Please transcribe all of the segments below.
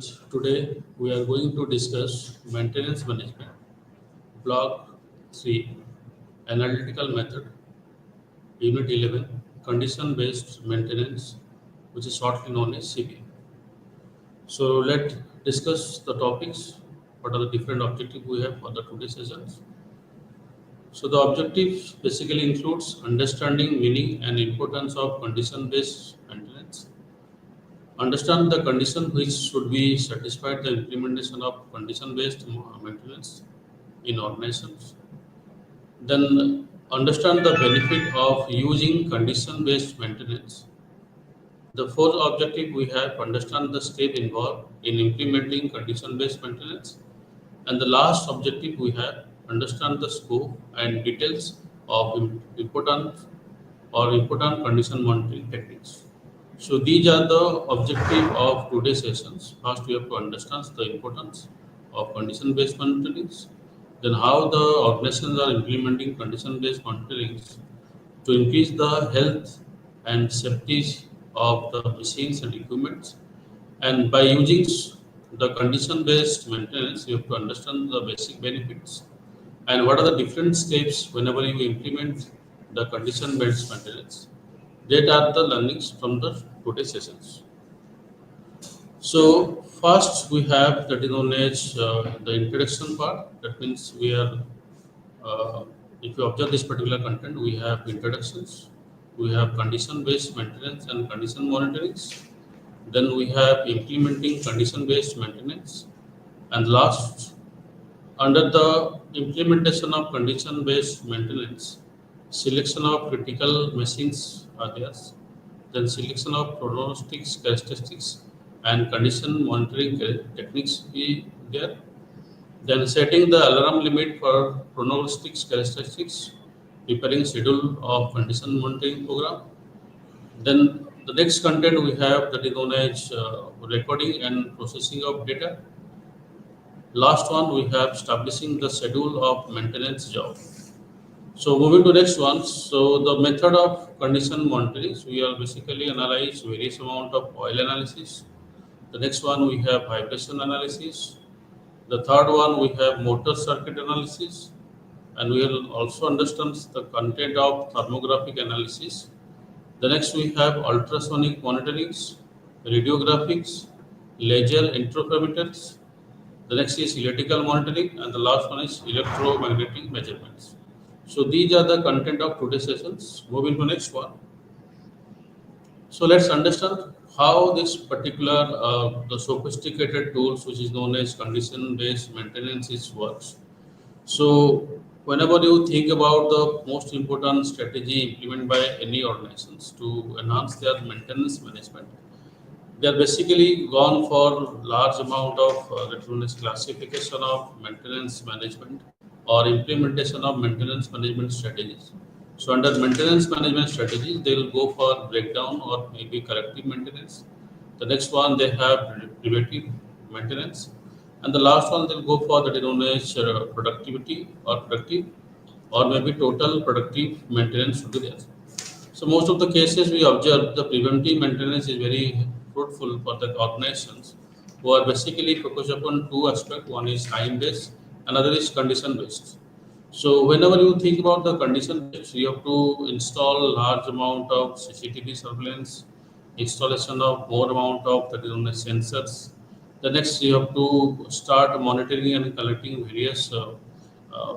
students, today we are going to discuss maintenance management, block 3, analytical method, unit 11, condition based maintenance, which is shortly known as CB. So let's discuss the topics. What are the different objectives we have for the today's sessions? So the objective basically includes understanding meaning and importance of condition based maintenance. Understand the condition which should be satisfied the implementation of condition based maintenance in organizations. Then understand the benefit of using condition based maintenance. The fourth objective we have understand the step involved in implementing condition based maintenance. And the last objective we have understand the scope and details of important condition monitoring techniques. So these are the objective of today's sessions. First, we have to understand the importance of condition-based monitoring. Then, how the organizations are implementing condition-based monitoring to increase the health and safety of the machines and equipment. And by using the condition-based maintenance, you have to understand the basic benefits and what are the different steps whenever you implement the condition-based maintenance. That are the learnings from the today's sessions. So first we have that is known as the introduction part. That means we are, if you observe this particular content, we have introductions, we have condition-based maintenance and condition monitoring. Then we have implementing condition-based maintenance, and last, under the implementation of condition-based maintenance, selection of critical machines are there. Then selection of prognostics characteristics and condition monitoring techniques be there. Then setting the alarm limit for prognostics characteristics, preparing schedule of condition monitoring program. Then the next content we have that is known as recording and processing of data. Last one we have establishing the schedule of maintenance job. So moving to next one. So the method of condition monitoring, we are basically analyze various amount of oil analysis. The next one we have vibration analysis. The third one we have motor circuit analysis, and we will also understand the content of thermographic analysis. The next we have ultrasonic monitorings, radiographics, laser interferometers. The next is electrical monitoring, and the last one is electromagnetic measurements. So these are the content of today's sessions. Moving to next one. So let's understand how this particular the sophisticated tools, which is known as condition-based maintenance, works. So whenever you think about the most important strategy implemented by any organizations to enhance their maintenance management, they are basically gone for large amount of classification of maintenance management or implementation of maintenance management strategies. So under maintenance management strategies, they will go for breakdown or maybe corrective maintenance. The next one they have preventive maintenance, and the last one they'll go for that is known as productivity or productive or maybe total productive maintenance should be there. So most of the cases we observe the preventive maintenance is very fruitful for the organizations who are basically focused upon two aspects. One is time based, another is condition based. So whenever you think about the condition based, you have to install large amount of CCTV surveillance, installation of more amount of that is known as sensors. The next you have to start monitoring and collecting various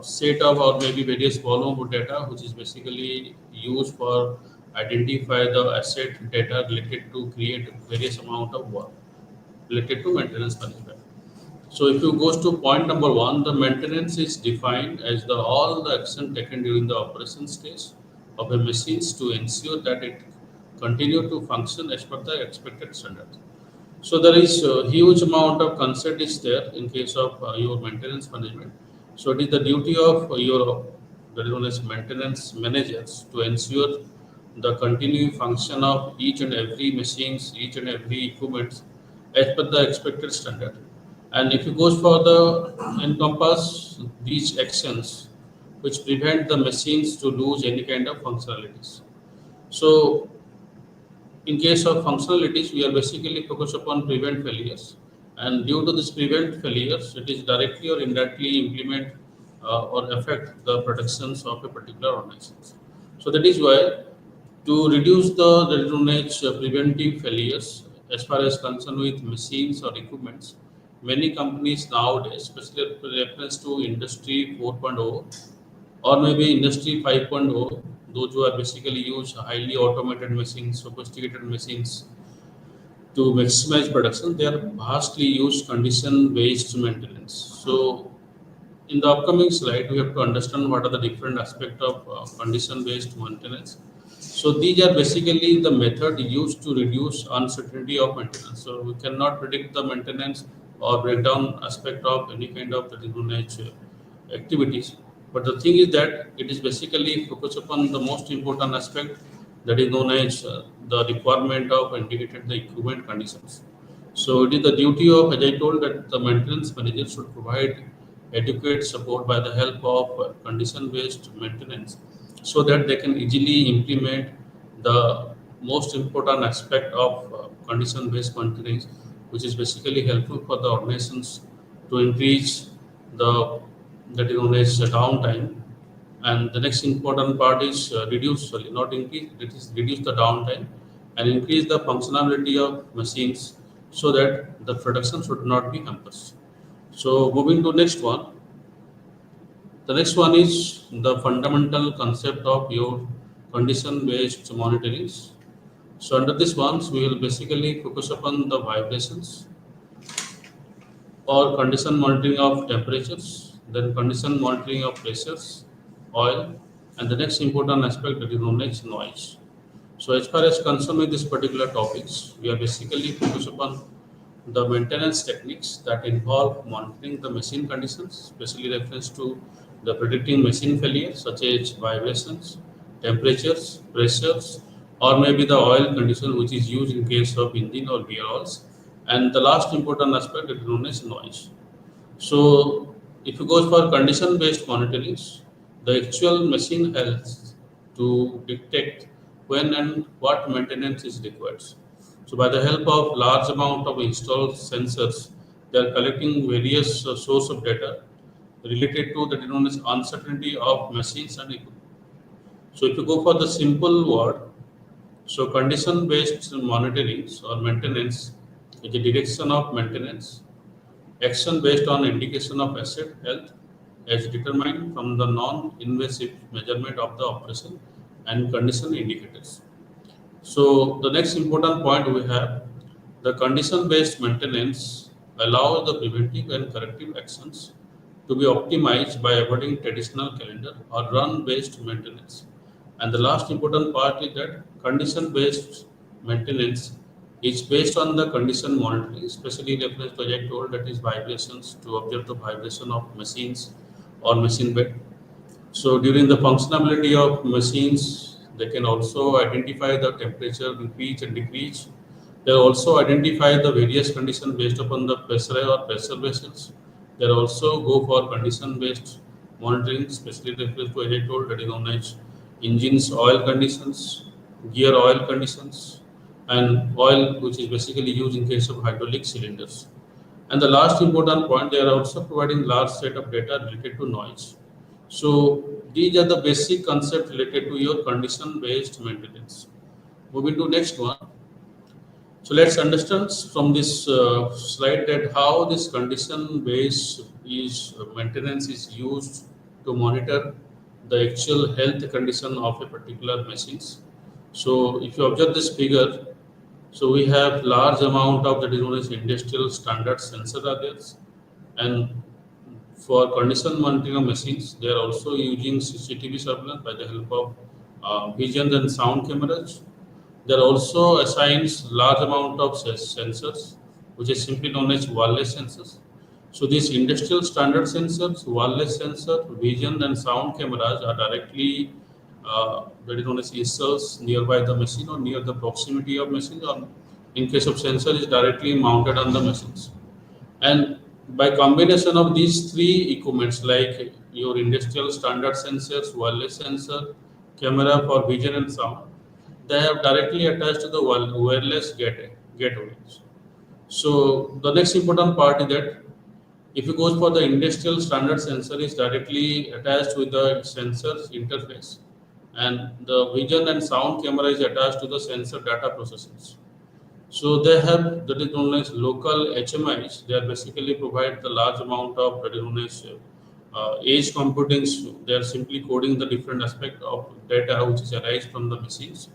set of or maybe various volume of data, which is basically used for identify the asset data related to create various amount of work related to maintenance management. So if you goes to point number one, the maintenance is defined as the all the action taken during the operation stage of a machines to ensure that it continue to function as per the expected standard. So there is a huge amount of concept is there in case of your maintenance management. So it is the duty of your that is known as maintenance managers to ensure the continuing function of each and every machines, each and every equipment as per the expected standard. And if you goes for the encompass these actions which prevent the machines to lose any kind of functionalities. So in case of functionalities, we are basically focused upon prevent failures. And due to this prevent failures, it is directly or indirectly implement or affect the protections of a particular organization. So that is why to reduce the knowledge preventive failures as far as concerned with machines or equipments, many companies nowadays, especially with reference to Industry 4.0 or maybe Industry 5.0, those who are basically use highly automated machines, sophisticated machines to maximize production, they are vastly used condition-based maintenance. So in the upcoming slide, we have to understand what are the different aspects of condition-based maintenance. So these are basically the method used to reduce uncertainty of maintenance. So we cannot predict the maintenance or breakdown aspect of any kind of the nature activities. But the thing is that it is basically focused upon the most important aspect, that is known as the requirement of indicated the equipment conditions. So it is the duty of, as I told, that the maintenance manager should provide adequate support by the help of condition-based maintenance, so that they can easily implement the most important aspect of condition-based maintenance, which is basically helpful for the organizations to increase the, that is known as the downtime. And the next important part is reduce, sorry, not increase, it is reduce the downtime and increase the functionality of machines, so that the production should not be hampered. So moving to next one, the next one is the fundamental concept of your condition-based monitoring. So under this ones, we will basically focus upon the vibrations or condition monitoring of temperatures, then condition monitoring of pressures, oil, and the next important aspect, that is known as noise. So as far as concerned with this particular topics, we are basically focused upon the maintenance techniques that involve monitoring the machine conditions, especially reference to the predicting machine failures such as vibrations, temperatures, pressures, or maybe the oil condition which is used in case of engine or gear oils. And the last important aspect is known as noise. So if you go for condition-based monitoring, the actual machine helps to detect when and what maintenance is required. So by the help of large amount of installed sensors, they are collecting various source of data related to the known as uncertainty of machines and equipment. So if you go for the simple word, so condition-based monitoring or maintenance is the direction of maintenance action based on indication of asset health as determined from the non-invasive measurement of the operation and condition indicators. So the next important point we have, the condition-based maintenance allows the preventive and corrective actions to be optimized by avoiding traditional calendar or run-based maintenance. And the last important part is that condition-based maintenance is based on the condition monitoring, especially reference to, as I told, that is vibrations, to observe the vibration of machines or machine bed. So during the functionality of machines, they can also identify the temperature increase and decrease. They also identify the various conditions based upon the pressure or pressure vessels. They also go for condition-based monitoring, especially refers to, as I told, that is known as engines oil conditions, gear oil conditions, and oil which is basically used in case of hydraulic cylinders. And the last important point, they are also providing large set of data related to noise. So these are the basic concepts related to your condition-based maintenance. Moving to next one. So let's understand from this slide that how this condition-based is maintenance is used to monitor the actual health condition of a particular machines. So if you observe this figure, so we have large amount of that is known as industrial standard sensor are there, and for condition monitoring of machines, they are also using CCTV surveillance by the help of vision and sound cameras. There also assigns large amount of sensors, which is simply known as wireless sensors. So these industrial standard sensors, wireless sensor, vision and sound cameras are directly that is known as inserts nearby the machine or near the proximity of machines, or in case of sensor is directly mounted on the machines. And by combination of these three equipments like your industrial standard sensors, wireless sensor, camera for vision and sound, they have directly attached to the wireless gateways. So the next important part is that if it goes for the industrial standard sensor is directly attached with the sensor's interface, and the vision and sound camera is attached to the sensor data processors. So they have that is known as local HMIs. They are basically provide the large amount of that is known as edge computing. They are simply coding the different aspect of data which is arised from the machines.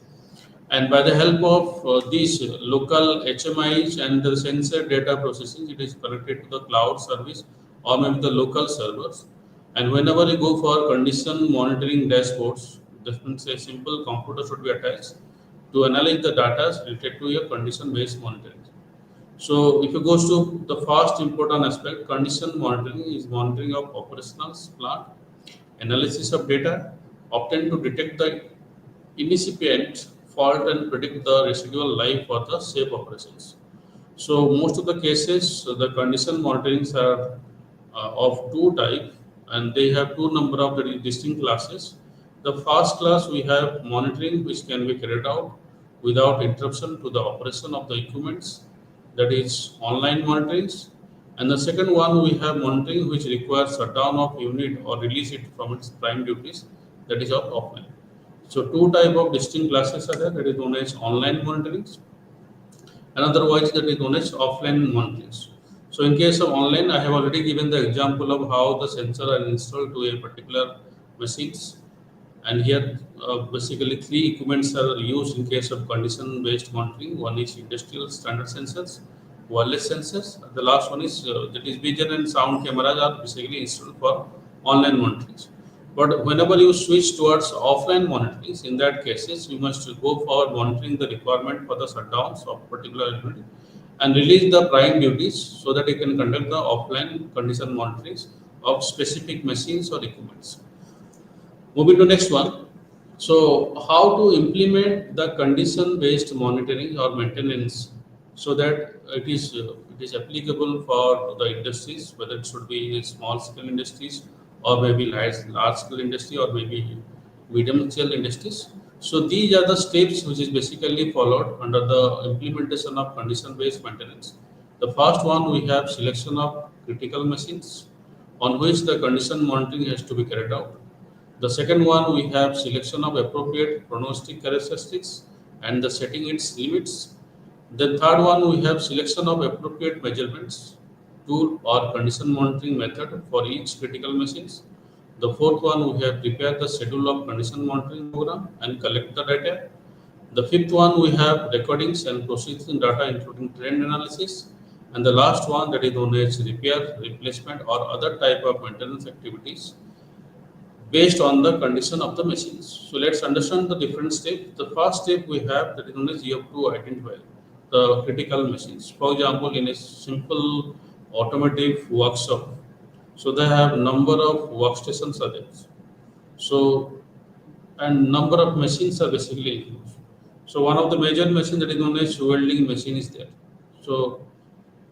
And by the help of these local HMIs and the sensor data processing, it is connected to the cloud service or maybe the local servers. And whenever you go for condition monitoring dashboards, that means a simple computer should be attached to analyze the data related to your condition-based monitoring. So if it goes to the first important aspect, condition monitoring is monitoring of operational plant, analysis of data obtained to detect the incipient fault and predict the residual life for the safe operations. So most of the cases, the condition monitorings are of two type, and they have two number of the distinct classes. The first class we have monitoring, which can be carried out without interruption to the operation of the equipments, that is online monitorings. And the second one we have monitoring which requires shutdown of unit or release it from its prime duties, that is of offline. So two type of distinct classes are there, that is known as online monitoring and otherwise that is known as offline monitoring. So in case of online, I have already given the example of how the sensor are installed to a particular machines. And here basically three equipments are used in case of condition based monitoring. One is industrial standard sensors, wireless sensors. The last one is that is vision and sound cameras are basically installed for online monitoring. But whenever you switch towards offline monitoring, in that cases, you must go for monitoring the requirement for the shutdowns of particular unit and release the prime duties so that you can conduct the offline condition monitoring of specific machines or equipments. Moving to next one. So how to implement the condition-based monitoring or maintenance so that it is applicable for the industries, whether it should be small scale industries or maybe large scale industry or maybe medium scale industries. So these are the steps which is basically followed under the implementation of condition-based maintenance. The first one we have selection of critical machines on which the condition monitoring has to be carried out. The second one, we have selection of appropriate prognostic characteristics and the setting its limits. The third one, we have selection of appropriate measurements, tool or condition monitoring method for each critical machines. The fourth one, we have prepared the schedule of condition monitoring program and collect the data. The fifth one, we have recordings and processing data, including trend analysis. And the last one, that is known as repair, replacement, or other type of maintenance activities based on the condition of the machines. So let's understand the different steps. The first step we have that is known as you have to identify the critical machines. For example, in a simple automotive workshop, so they have number of workstations are there. So and number of machines are basically used. So one of the major machine that is known as welding machine is there. So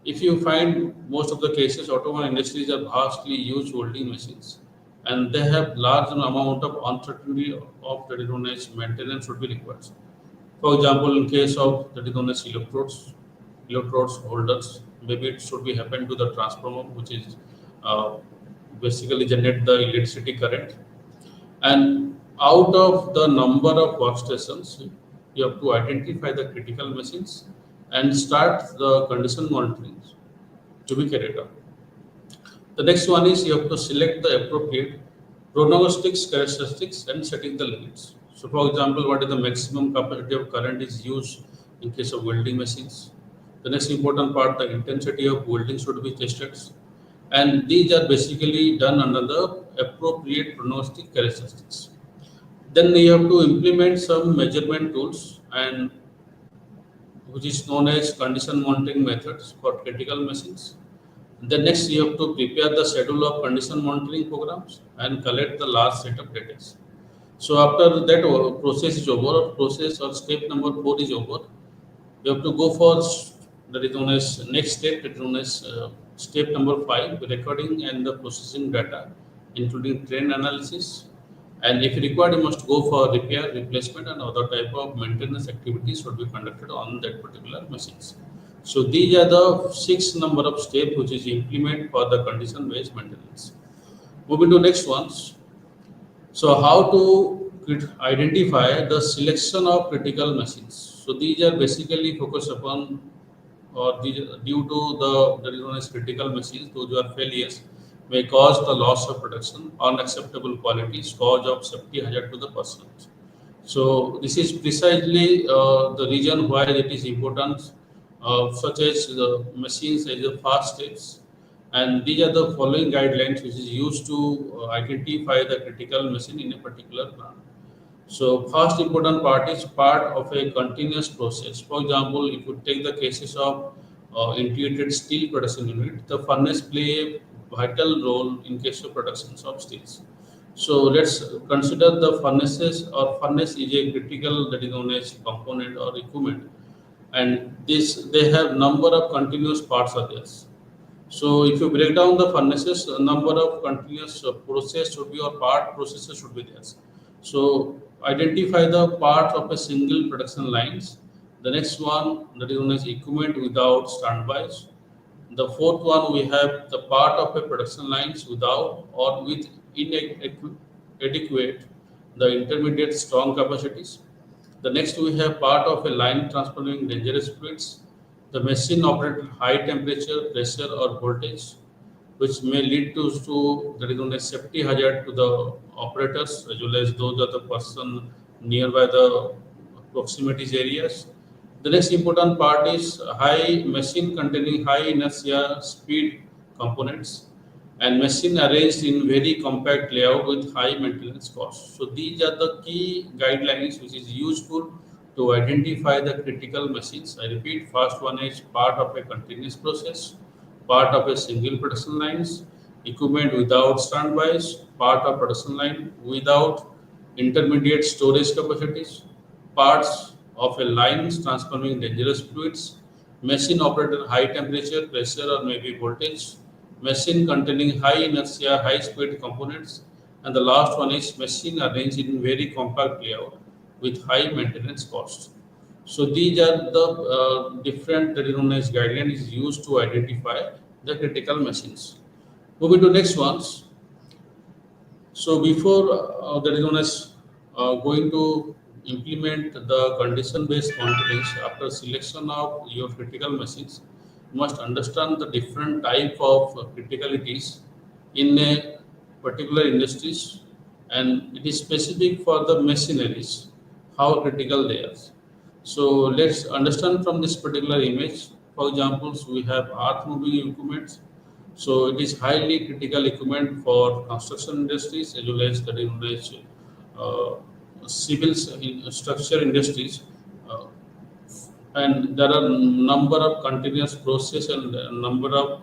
if you find most of the cases, automobile industries are vastly used welding machines, and they have large amount of uncertainty of that is known as maintenance should be required. For example, in case of that is known as electrodes holders, maybe it should be happen to the transformer, which is uh, basically generate the electricity current. And out of the number of workstations, you have to identify the critical machines and start the condition monitoring to be carried out. The next one is you have to select the appropriate prognostics characteristics and setting the limits. So, for example, what is the maximum capacity of current is used in case of welding machines. The next important part, the intensity of welding should be tested, and these are basically done under the appropriate prognostic characteristics. Then you have to implement some measurement tools and which is known as condition monitoring methods for critical machines. Then next you have to prepare the schedule of condition monitoring programs and collect the large set of data. So after that process is over, or process or step number 4 is over, you have to go for that is known as next step, that is known as step number 5, recording and the processing data, including trend analysis. And if required, you must go for repair, replacement, and other type of maintenance activities should be conducted on that particular machines. So these are the six number of steps which is implement for the condition based maintenance. Moving to next ones. So how to identify the selection of critical machines. So these are basically focused upon or due to the that is known as critical machines, those who are failures may cause the loss of production, unacceptable quality, cause of safety hazard to the person. So this is precisely the reason why it is important, such as the machines as the fast steps, and these are the following guidelines which is used to identify the critical machine in a particular plant. So first important part is part of a continuous process. For example, if you take the cases of integrated steel production unit, the furnace play a vital role in case of productions of steels. So let's consider the furnaces or furnace is a critical that is known as component or equipment, and this they have number of continuous parts are there. So if you break down the furnaces, a number of continuous process should be or part processes should be there. So identify the parts of a single production lines. The next one that is known as equipment without standbys. The fourth one we have the part of a production lines without or with inadequate the intermediate strong capacities. The next we have part of a line transferring dangerous fluids. The machine operated high temperature, pressure or voltage, which may lead to that is known as safety hazard to the operators as well as those of the person nearby the proximities areas. The next important part is high machine containing high inertia speed components and machine arranged in very compact layout with high maintenance costs. So these are the key guidelines which is useful to identify the critical machines. I repeat, first one is part of a continuous process, part of a single production lines, equipment without standbys, part of production line without intermediate storage capacities, parts of a lines transforming dangerous fluids, machine operated high temperature, pressure or maybe voltage, machine containing high inertia, high speed components, and the last one is machine arranged in very compact layout with high maintenance costs. So these are the different recognized guidelines used to identify the critical machines. Moving to next ones. So before that is known as going to implement the condition-based maintenance after selection of your critical machines, you must understand the different type of criticalities in a particular industries, and it is specific for the machineries how critical they are. So let's understand from this particular image. For examples, we have earth moving equipment, so it is highly critical equipment for construction industries as well as the civil structure industries. Uh, and there are number of continuous process and number of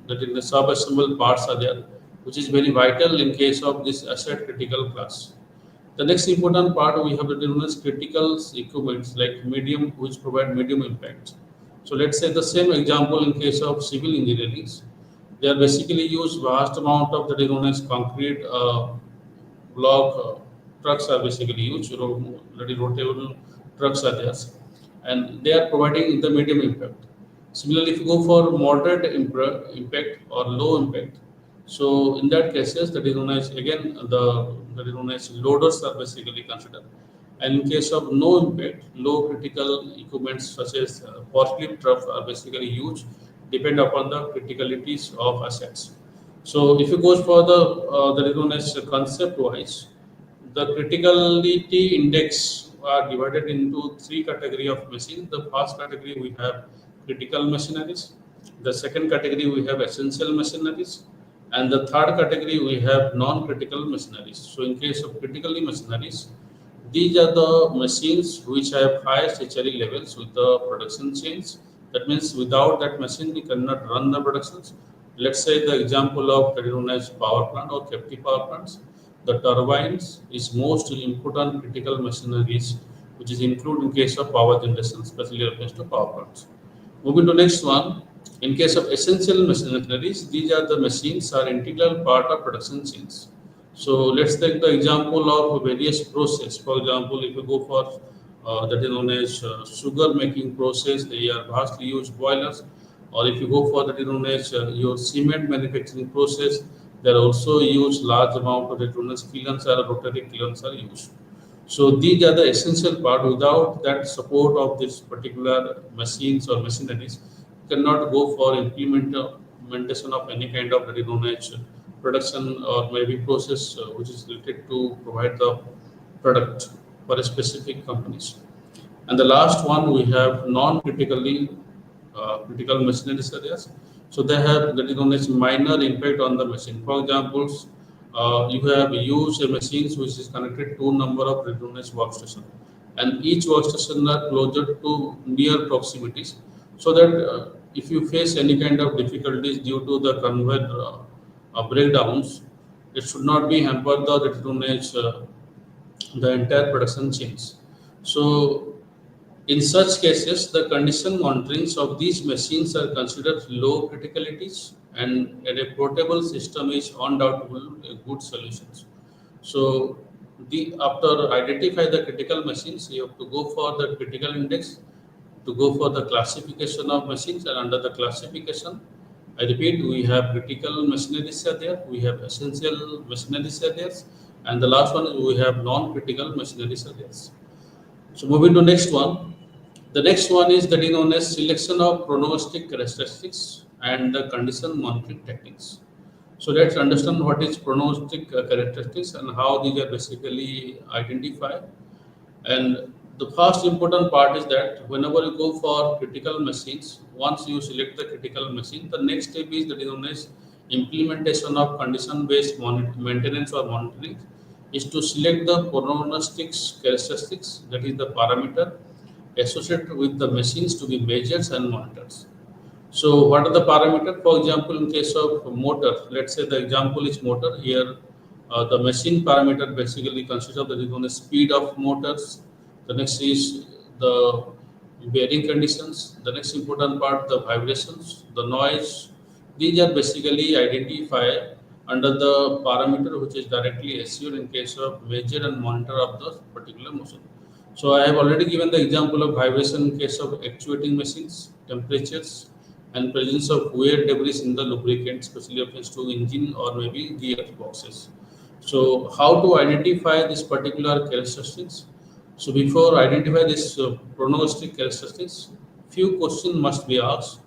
that in the sub-assembled parts are there, which is very vital in case of this asset critical class. The next important part we have to deal with critical equipments like medium, which provide medium impact. So let's say the same example in case of civil engineering. They are basically use vast amount of that is known as concrete block trucks are basically used. That is rotable trucks are there, and they are providing the medium impact. Similarly, if you go for moderate impact or low impact, so in that cases, that is known as again the that is known as loaders are basically considered. And in case of no impact, low critical equipments such as forklift trucks are basically used, depend upon the criticalities of assets. So if you go for the that is known as concept wise, the criticality index are divided into three category of machines. The first category we have critical machineries. The second category we have essential machineries, and the third category we have non-critical machineries. So in case of critically machineries, these are the machines which have highest HRE levels with the production chains. That means without that machine we cannot run the productions. Let's say the example of that is known as power plant or captive power plants. The turbines is most important critical machineries which is included in case of power generation, especially reference to power plants. Moving to next one, in case of essential machineries, these are the machines are integral part of production chains. So let's take the example of various process. For example, if you go for that is known as sugar making process. They are vastly used boilers. Or if you go for that is known as your cement manufacturing process, there are also used large amount of that is known as kilns or rotary kilns are used. So these are the essential part. Without that support of this particular machines or machineries, you cannot go for implementation of any kind of that is known as production or maybe process which is related to provide the product for a specific companies. And the last one we have non-critically critical machinery areas. So they have that is known as minor impact on the machine. For example, you have used a machines which is connected to number of redundant workstation, and each workstation are closer to near proximities, so that if you face any kind of difficulties due to the conveyor breakdowns, it should not be hampered the redundant the entire production chains. So in such cases, the condition monitorings of these machines are considered low criticalities, and a portable system is undoubtedly a good solution. So, after identify the critical machines, you have to go for the critical index, to go for the classification of machines, and under the classification, I repeat, we have critical machineries are there, we have essential machineries are there, and the last one is we have non-critical machineries are there. So moving to next one. The next one is that is known as selection of prognostic characteristics and the condition monitoring techniques. So let's understand what is prognostic characteristics and how these are basically identified. And the first important part is that whenever you go for critical machines, once you select the critical machine, the next step is that is known as implementation of condition-based maintenance or monitoring is to select the prognostics characteristics, that is the parameter associated with the machines to be measured and monitored. So what are the parameters? For example, in case of motor, let's say the example is motor. Here, the machine parameter basically consists of the known as speed of motors. The next is the bearing conditions. The next important part, the vibrations, the noise. These are basically identified under the parameter which is directly assured in case of measure and monitor of the particular motion. So I have already given the example of vibration in case of actuating machines, temperatures, and presence of wear debris in the lubricant, especially against to engine or maybe gearboxes. So how to identify this particular characteristics? So before identify this prognostic characteristics, few questions must be asked.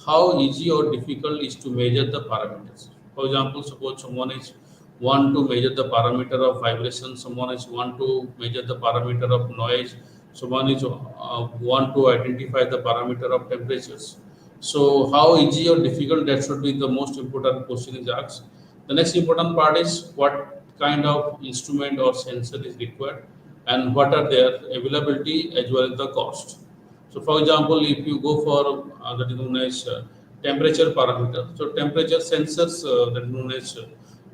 How easy or difficult is to measure the parameters? For example, suppose someone is want to measure the parameter of vibration, someone is want to measure the parameter of noise, someone is want to identify the parameter of temperatures. So how easy or difficult, that should be the most important question is asked. The next important part is what kind of instrument or sensor is required and what are their availability as well as the cost. So for example, if you go for that is known as temperature parameter, so temperature sensors that is known as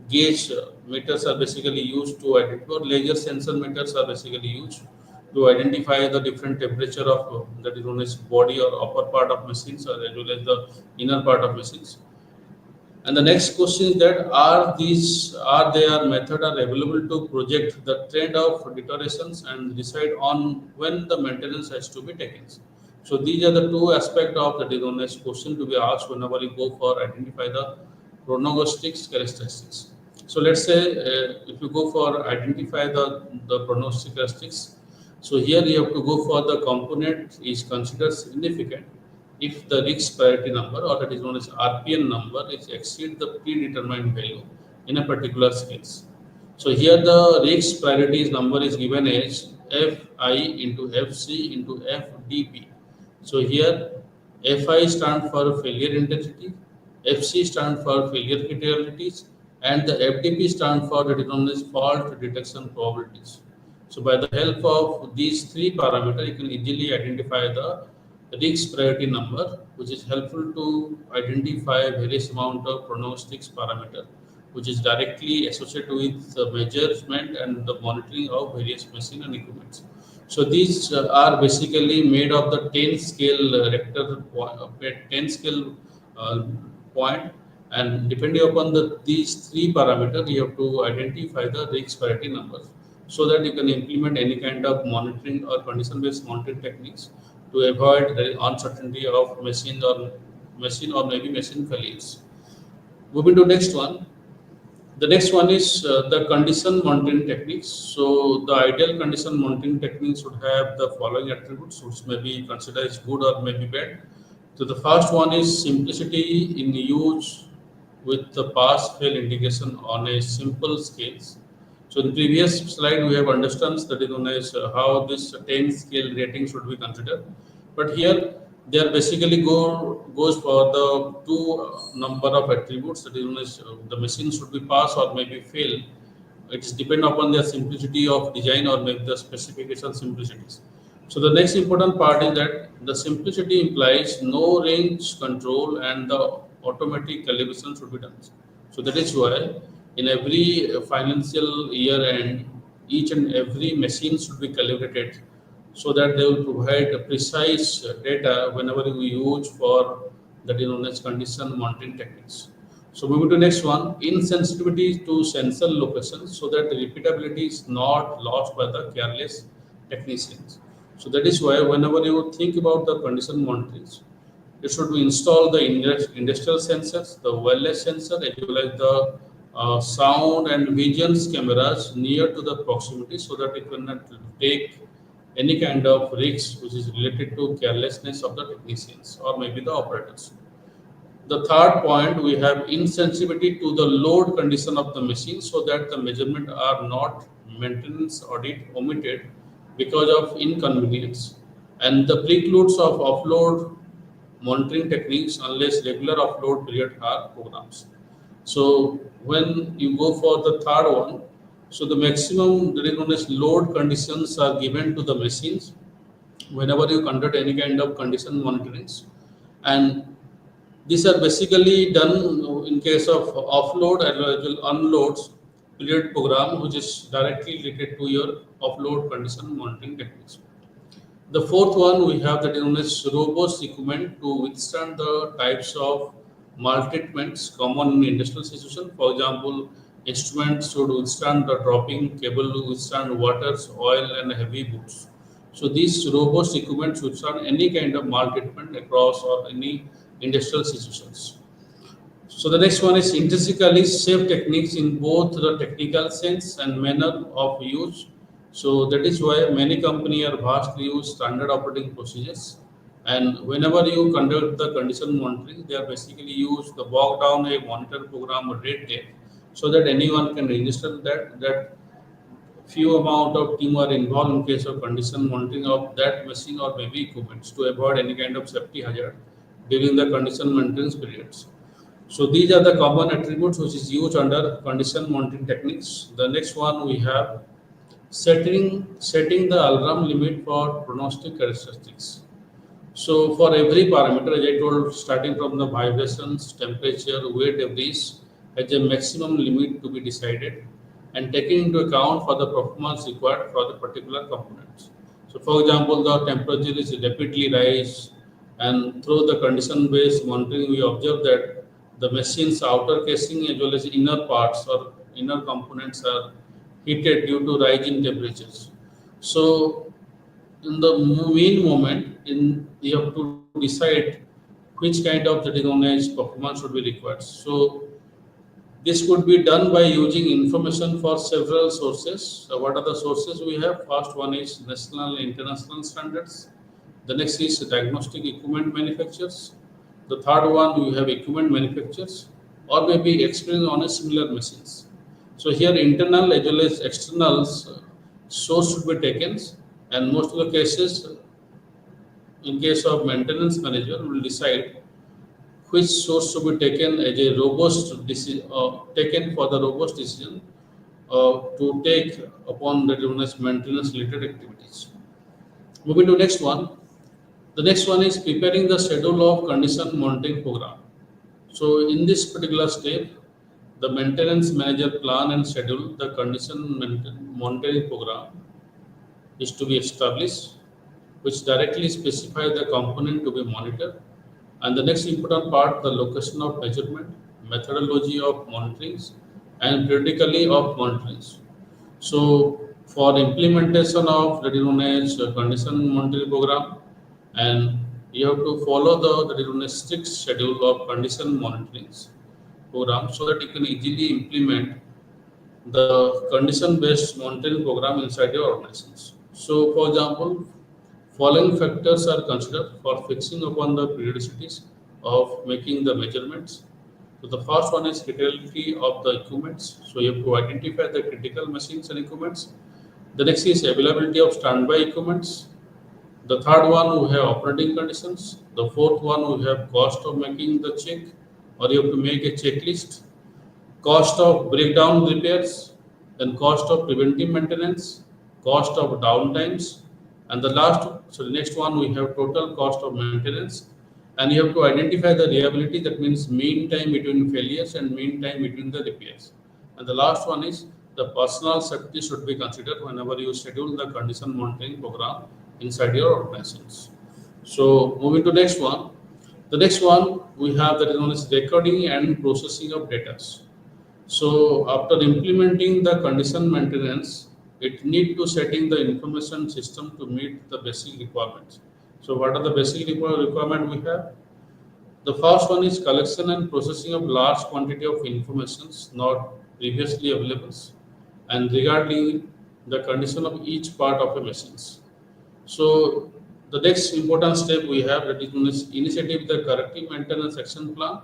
gauge meters are basically used to identify, or laser sensor meters are basically used to identify the different temperature of that is known as body or upper part of machines or as well as the inner part of machines. And the next question is that are their method are available to project the trend of deteriorations and decide on when the maintenance has to be taken. So these are the two aspects of the dishonest question to be asked whenever you go for identify the prognostics characteristics. So let's say if you go for identify the prognostic characteristics, so here you have to go for the component is considered significant if the risk priority number or that is known as RPN number is exceed the predetermined value in a particular space. So here the risk priorities number is given as Fi into Fc into FDP. So here Fi stand for failure intensity, Fc stand for failure criticalities, and the FDP stand for that is known as fault detection probabilities. So by the help of these three parameters, you can easily identify the risk priority number, which is helpful to identify various amount of prognostics parameter, which is directly associated with the measurement and the monitoring of various machine and equipment. So these are basically made of the 10 scale Richter 10 scale uh, point, and depending upon these three parameters, you have to identify the risk priority numbers. so that you can implement any kind of monitoring or condition-based monitoring techniques to avoid the uncertainty of machine or maybe machine failures. Moving to next one. The next one is the condition monitoring techniques. So the ideal condition monitoring techniques would have the following attributes, which may be considered as good or maybe bad. So the first one is simplicity in use with the pass-fail indication on a simple scales. So in previous slide, we have understood that is known as how this 10 scale rating should be considered. But here, they are basically goes for the two number of attributes that is known as the machine should be pass or maybe fail. It is depend upon their simplicity of design or maybe the specification simplicities. So the next important part is that the simplicity implies no range control and the automatic calibration should be done. So that is why in every financial year end, each and every machine should be calibrated so that they will provide precise data whenever we use for that is known as condition monitoring techniques. So moving to next one, insensitivity to sensor locations so that the repeatability is not lost by the careless technicians. So that is why whenever you think about the condition monitoring, it should be install the industrial sensors, the wireless sensor, as well as the sound and visions cameras near to the proximity so that it will not take any kind of risks which is related to carelessness of the technicians or maybe the operators. The third point, we have insensitivity to the load condition of the machine so that the measurement are not maintenance audit omitted because of inconvenience. And the precludes of offload monitoring techniques unless regular offload period are programs. So when you go for the third one, so the maximum that is known as load conditions are given to the machines whenever you conduct any kind of condition monitorings, and these are basically done in case of offload as well as unloads period program, which is directly related to your offload condition monitoring techniques. The fourth one we have that is known as robust equipment to withstand the types of maltreatments common in industrial situation. For example, instruments should withstand the dropping, cable to withstand waters, oil, and heavy boots. So these robust equipment should withstand any kind of maltreatment across or any industrial situations. So the next one is intrinsically safe techniques in both the technical sense and manner of use. So that is why many companies are vastly use standard operating procedures. And whenever you conduct the condition monitoring, they are basically use the walk down a monitor program or rate tape so that anyone can register that few amount of team are involved in case of condition monitoring of that machine or maybe equipments to avoid any kind of safety hazard during the condition maintenance periods. So these are the common attributes which is used under condition monitoring techniques. The next one we have setting the alarm limit for prognostic characteristics. So for every parameter, as I told, starting from the vibrations, temperature, weight, debris, has a maximum limit to be decided and taking into account for the performance required for the particular components. So for example, the temperature is rapidly rise, and through the condition-based monitoring, we observe that the machine's outer casing as well as inner parts or inner components are heated due to rise in temperatures. So in the mean moment, in you have to decide which kind of that is known as performance should be required. So this could be done by using information for several sources. So what are the sources we have? First one is national and international standards. The next is diagnostic equipment manufacturers. The third one we have equipment manufacturers or maybe experience on a similar machines. So here internal as well as externals source should be taken, and most of the cases in case of maintenance manager will decide which source should be taken as a robust decision, taken for the robust decision to take upon the maintenance related activities. Moving to next one. The next one is preparing the schedule of condition monitoring program. So in this particular step, the maintenance manager plan and schedule the condition monitoring program is to be established, which directly specify the component to be monitored. And the next important part, the location of measurement, methodology of monitorings, and periodically of monitorings. So for implementation of that is known as condition monitoring program, and you have to follow the that is known as strict schedule of condition monitoring program so that you can easily implement the condition-based monitoring program inside your organizations. So, for example, following factors are considered for fixing upon the periodicities of making the measurements. So, the first one is criticality of the equipments. So, you have to identify the critical machines and equipments. The next is availability of standby equipments. The third one, we have operating conditions. The fourth one, we have cost of making the check, or you have to make a checklist, cost of breakdown repairs, then cost of preventive maintenance, cost of downtimes, and the last, so the next one we have total cost of maintenance, and you have to identify the reliability, that means mean time between failures and mean time between the repairs. And the last one is the personal safety should be considered whenever you schedule the condition monitoring program inside your organizations. So moving to next one. The next one we have that is known as recording and processing of data. So after implementing the condition maintenance, it need to setting the information system to meet the basic requirements. So what are the basic requirement we have? The first one is collection and processing of large quantity of informations not previously available and regarding the condition of each part of a machine. So the next important step we have that is known as initiative the corrective maintenance action plan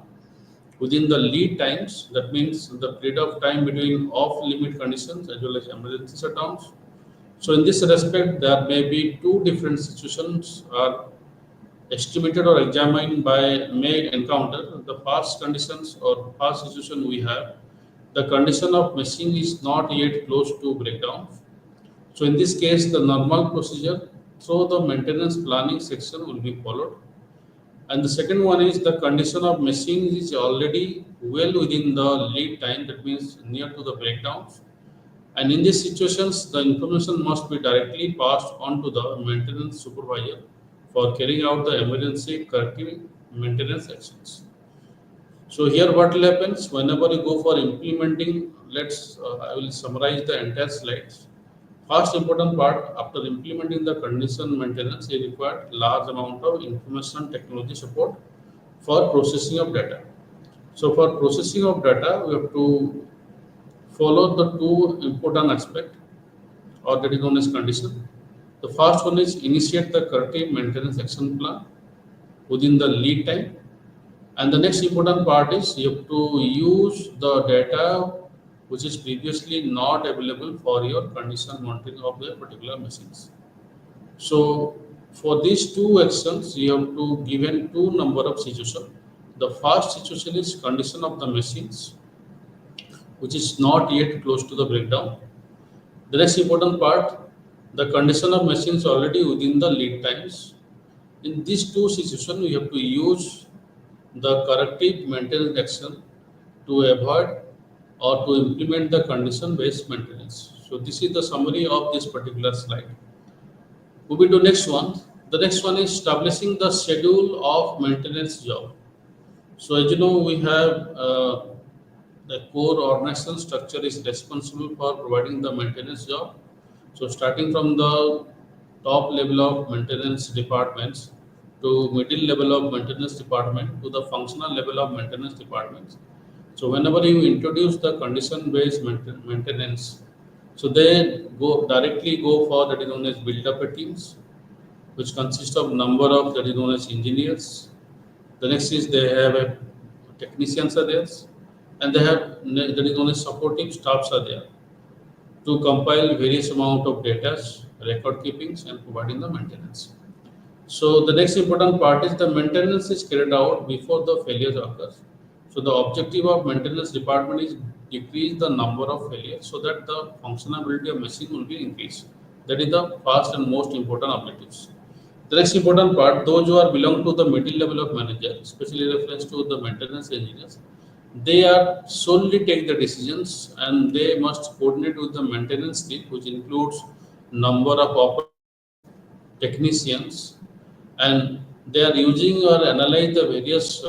within the lead times. That means the period of time between off limit conditions as well as emergency shutdowns. So in this respect, there may be two different situations are estimated or examined by may encounter. The past conditions or past situation we have, the condition of machine is not yet close to breakdown. So in this case, the normal procedure through the maintenance planning section will be followed. And the second one is the condition of machine is already well within the lead time, that means near to the breakdowns. And in these situations, the information must be directly passed on to the maintenance supervisor for carrying out the emergency corrective maintenance actions. So here what will happens whenever you go for implementing, I will summarize the entire slides. First important part, after implementing the condition maintenance, it required large amount of information technology support for processing of data. So for processing of data, we have to follow the two important aspect or that is known as condition. The first one is initiate the corrective maintenance action plan within the lead time. And the next important part is you have to use the data which is previously not available for your condition monitoring of the particular machines. So for these two actions, you have to given two number of situations. The first situation is condition of the machines, which is not yet close to the breakdown. The next important part, the condition of machines already within the lead times. In these two situations, we have to use the corrective maintenance action to avoid or to implement the condition-based maintenance. So this is the summary of this particular slide. Moving to next one. The next one is establishing the schedule of maintenance job. So as you know, we have the core organizational structure is responsible for providing the maintenance job. So starting from the top level of maintenance departments to middle level of maintenance department to the functional level of maintenance departments. So whenever you introduce the condition-based maintenance, so they go for that is known as build up a teams, which consists of number of that is known as engineers. The next is they have a technicians are there, and they have that is known as supportive staffs are there to compile various amount of data, record keepings, and providing the maintenance. So the next important part is the maintenance is carried out before the failures occurs. So the objective of maintenance department is decrease the number of failures so that the functionality of machine will be increased. That is the first and most important objectives. The next important part, those who are belong to the middle level of manager, especially reference to the maintenance engineers, they are solely take the decisions and they must coordinate with the maintenance team, which includes number of technicians, and they are using or analyze the various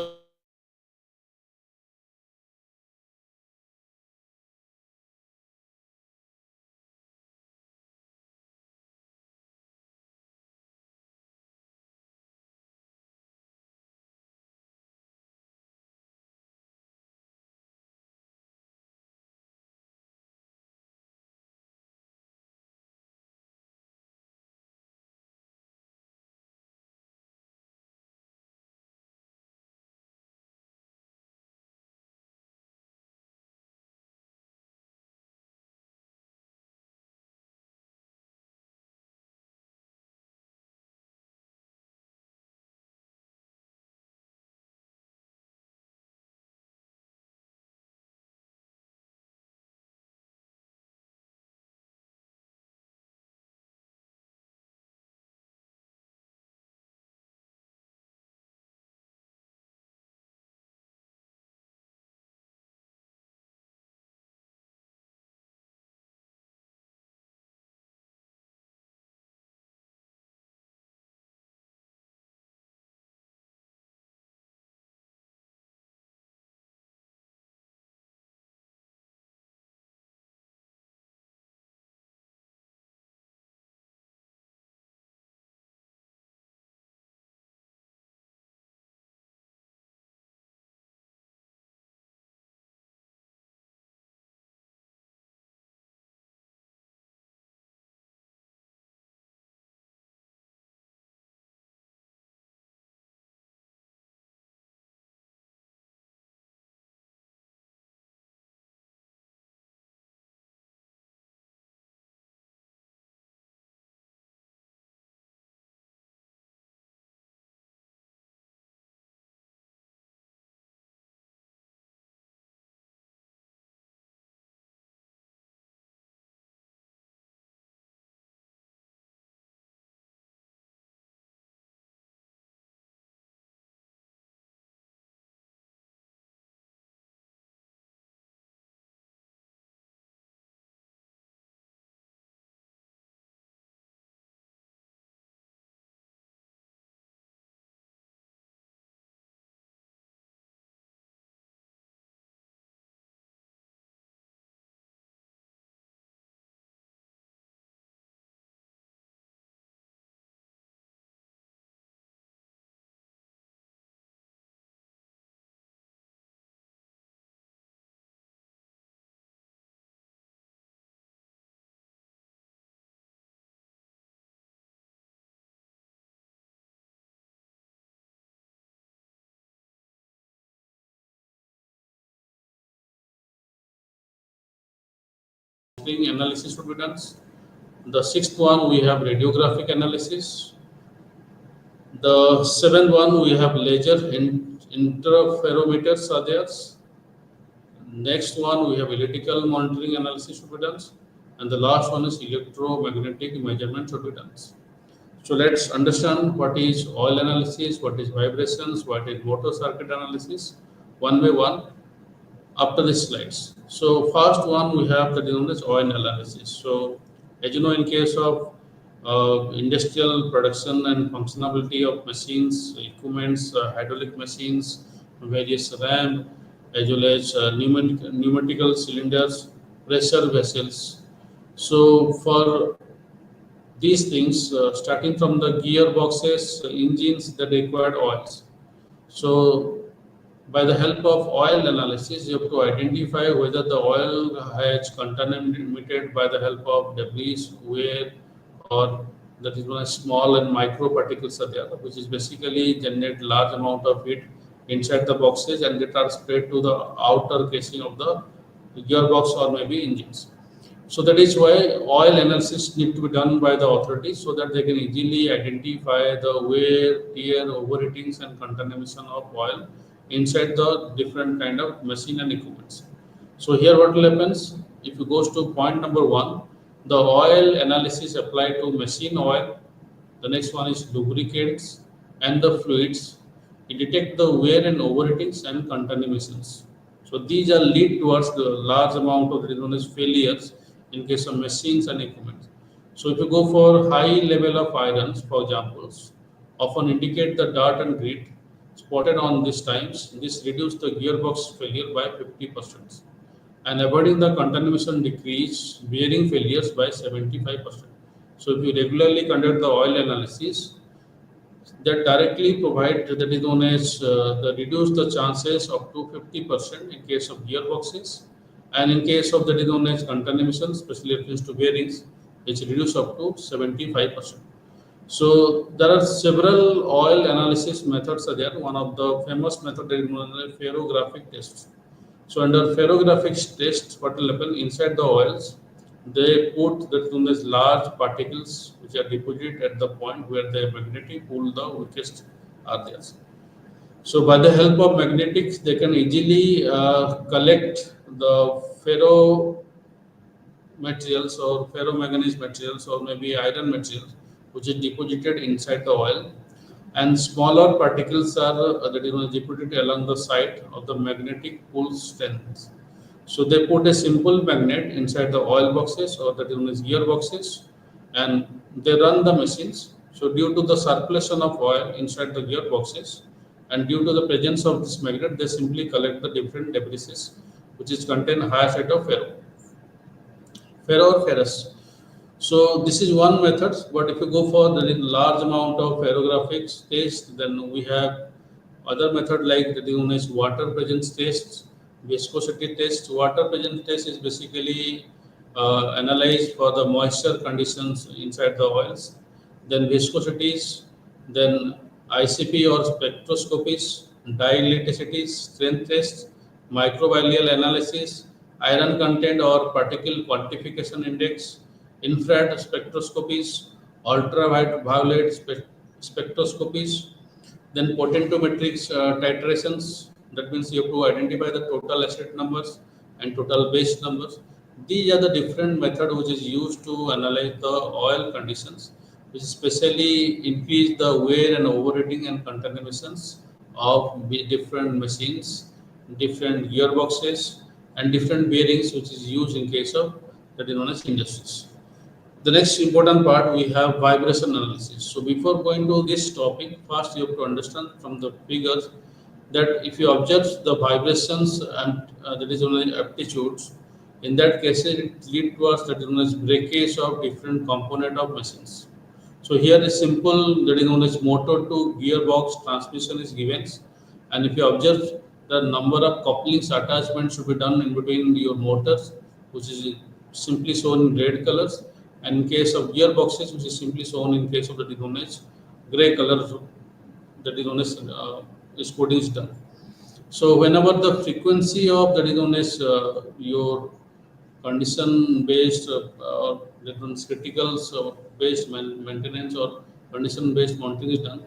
monitoring analysis should be done. The sixth one, we have radiographic analysis. The seventh one, we have laser interferometers are there. Next one, we have electrical monitoring analysis should be done. And the last one is electromagnetic measurement should be done. So let's understand what is oil analysis, what is vibrations, what is motor circuit analysis, one by one after the slides. So first one we have that is known as oil analysis. So as you know, in case of industrial production and functionality of machines, equipments, hydraulic machines, various RAM, as well as pneumatical cylinders, pressure vessels. So for these things, starting from the gearboxes, engines that required oils. So by the help of oil analysis, you have to identify whether the oil has contaminated by the help of debris, wear, or that is known as small and micro particles are there, which is basically generate large amount of heat inside the boxes and that are spread to the outer casing of the gearbox or maybe engines. So that is why oil analysis need to be done by the authorities so that they can easily identify the wear, tear, overheatings and contamination of oil inside the different kind of machine and equipments. So here what will happens, if you goes to point number one, the oil analysis applied to machine oil. The next one is lubricants and the fluids. It detect the wear and overheatings and contaminations. So these are lead towards the large amount of known as failures in case of machines and equipment. So if you go for high level of irons, for examples, often indicate the dart and grit spotted on these times. This reduce the gearbox failure by 50% and avoiding the contamination decrease bearing failures by 75%. So if you regularly conduct the oil analysis, that directly provide that is known as the reduce the chances up to 50% in case of gearboxes, and in case of that is known as contamination, especially reference to bearings, which reduce up to 75%. So there are several oil analysis methods are there. One of the famous method is known as ferrographic tests. So under ferrographic tests, what will happen inside the oils, they put the known as large particles which are deposited at the point where the magnetic pull the weakest are there. So by the help of magnetics, they can easily collect the ferro materials or ferromanganese materials or maybe iron materials which is deposited inside the oil, and smaller particles are that is deposited along the side of the magnetic pull strength. So they put a simple magnet inside the oil boxes or that is gearboxes, and they run the machines. So due to the circulation of oil inside the gearboxes and due to the presence of this magnet, they simply collect the different debris which is contain higher side of ferro or ferrous. So this is one method, but if you go for the large amount of ferrographics test, then we have other method like the known as water presence test, viscosity test. Water presence test is basically analyzed for the moisture conditions inside the oils. Then viscosities, then ICP or spectroscopies, dye elasticity, strength test, microbial analysis, iron content or particle quantification index, infrared spectroscopies, ultraviolet spectroscopies, then potentiometrics titrations. That means you have to identify the total acid numbers and total base numbers. These are the different method which is used to analyze the oil conditions, which especially increase the wear and overheating and contaminations of different machines, different gearboxes, and different bearings, which is used in case of that is known as industries. The next important part, we have vibration analysis. So before going to this topic, first you have to understand from the figures that if you observe the vibrations and that is known as aptitudes, in that case it lead towards that is known as breakage of different component of machines. So here is simple that is known as motor to gearbox transmission is given, and if you observe the number of couplings attachment should be done in between your motors, which is simply shown in red colors, and in case of gearboxes, which is simply shown in case of the known as gray color, that is known as coding is done. So whenever the frequency of that is known as your condition-based or different critical based maintenance or condition-based monitoring is done.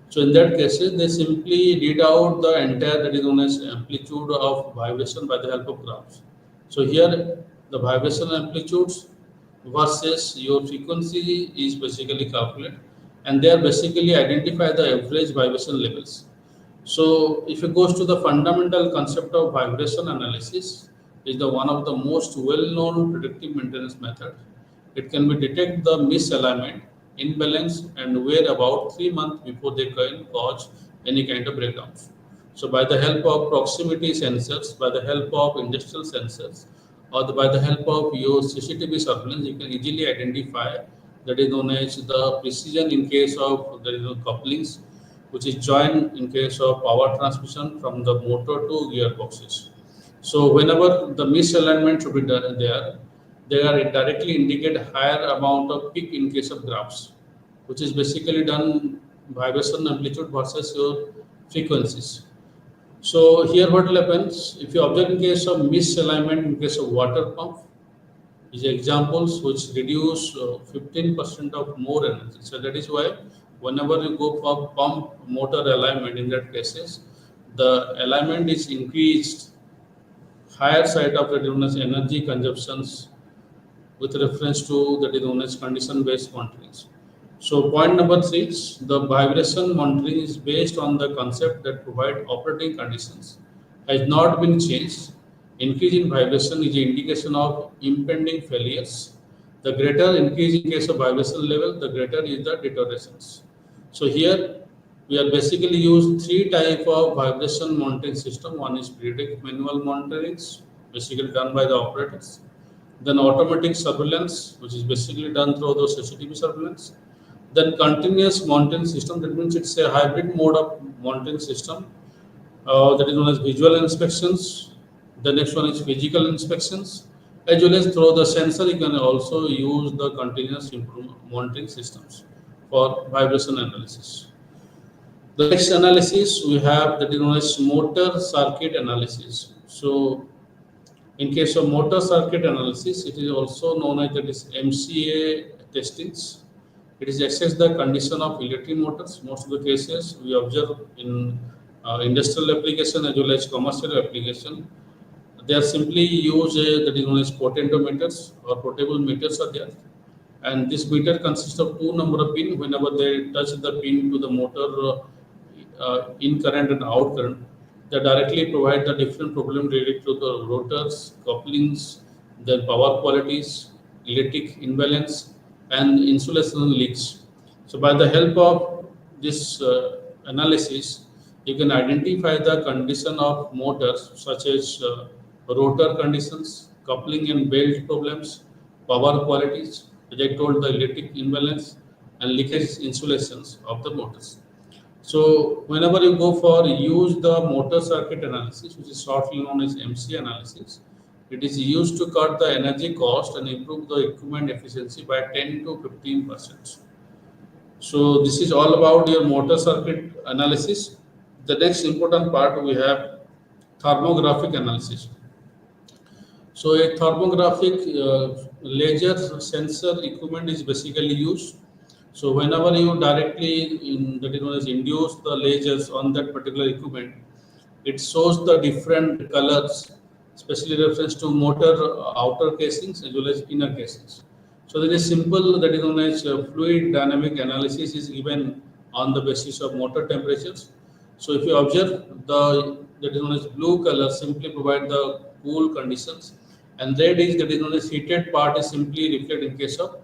So in that cases, they simply read out the entire that is known as amplitude of vibration by the help of graphs. So here the vibration amplitudes versus your frequency is basically calculated, and they are basically identify the average vibration levels. So if it goes to the fundamental concept of vibration analysis, is the one of the most well-known predictive maintenance method. It can be detect the misalignment, imbalance, and wear about 3 months before they can cause any kind of breakdowns. So by the help of proximity sensors, by the help of industrial sensors, or by the help of your CCTV surveillance, you can easily identify that is known as the precision in case of there is no couplings, which is joined in case of power transmission from the motor to gearboxes. So whenever the misalignment should be done there, they are directly indicate higher amount of peak in case of graphs, which is basically done vibration amplitude versus your frequencies. So here what happens, if you observe in case of misalignment in case of water pump, is examples which reduce 15% of more energy. So that is why whenever you go for pump motor alignment in that cases, the alignment is increased higher side of the known as energy consumptions with reference to the known as condition-based monitoring. So point number three is the vibration monitoring is based on the concept that provide operating conditions has not been changed. Increase in vibration is an indication of impending failures. The greater increase in case of vibration level, the greater is the deteriorations. So here we are basically use three type of vibration monitoring system. One is periodic manual monitoring, basically done by the operators. Then automatic surveillance, which is basically done through the CCTV surveillance. Then continuous monitoring system, that means it's a hybrid mode of monitoring system. That is known as visual inspections. The next one is physical inspections. As well as through the sensor, you can also use the continuous monitoring systems for vibration analysis. The next analysis we have that is known as motor circuit analysis. So in case of motor circuit analysis, it is also known as that is MCA testings. It is assess the condition of electric motors. Most of the cases we observe in industrial application as well as commercial application. They are simply use that is known as potentiometers or portable meters are there. And this meter consists of two number of pin. Whenever they touch the pin to the motor in current and out current, they directly provide the different problem related to the rotors, couplings, their power qualities, electric imbalance, and insulation leaks. So by the help of this analysis, you can identify the condition of motors such as rotor conditions, coupling and belt problems, power qualities, as I told, the electric imbalance and leakage insulations of the motors. So whenever you go for use the motor circuit analysis, which is shortly known as MC analysis, it is used to cut the energy cost and improve the equipment efficiency by 10 to 15%. So this is all about your motor circuit analysis. The next important part we have thermographic analysis. So a thermographic laser sensor equipment is basically used. So whenever you directly that is known as induce the lasers on that particular equipment, it shows the different colors, especially reference to motor outer casings as well as inner casings. So there is simple that is known as fluid dynamic analysis is given on the basis of motor temperatures. So if you observe the that is known as blue color simply provide the cool conditions, and red is that is known as heated part is simply reflected in case of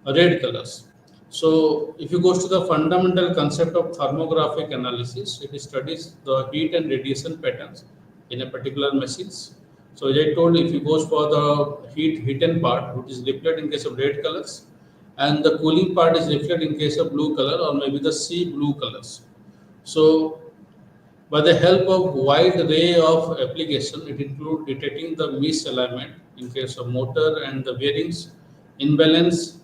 red colors. So if you go to the fundamental concept of thermographic analysis, it studies the heat and radiation patterns in a particular machines. So as I told, if you go for the heaten part, which is reflected in case of red colors, and the cooling part is reflected in case of blue color or maybe the sea blue colors. So by the help of wide array of application, it includes detecting the misalignment in case of motor and the bearings, imbalance,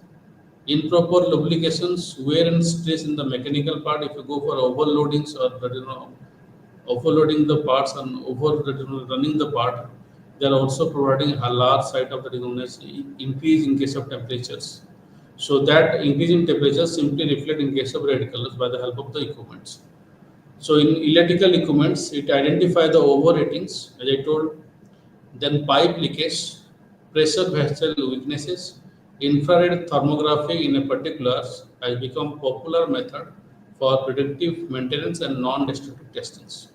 improper lubrications, wear and stress in the mechanical part. If you go for overloadings or overloading the parts and over running the part, They are also providing a large site of that is known as increase in case of temperatures. So that increase in temperature simply reflect in case of red colors by the help of the equipments. So in electrical equipments, it identify the overratings, as I told, then pipe leakage, pressure vessel weaknesses, infrared thermography in a particular has become popular method for predictive maintenance and non-destructive testings.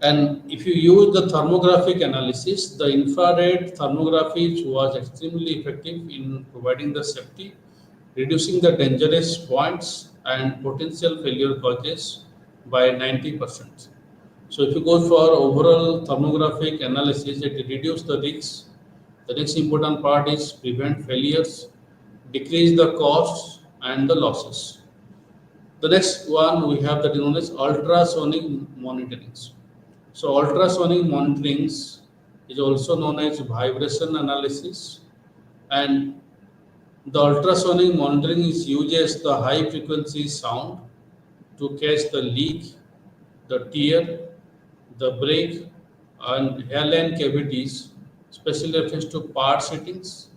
And if you use the thermographic analysis, the infrared thermography was extremely effective in providing the safety, reducing the dangerous points and potential failure causes by 90%. So if you go for overall thermographic analysis, it reduces the risks. The next important part is prevent failures, decrease the costs and the losses. The next one we have that is known as ultrasonic monitorings. So ultrasonic monitorings is also known as vibration analysis, and the ultrasonic monitoring is uses the high frequency sound to catch the leak, the tear, the break, and hairline cavities, especially reference to part settings,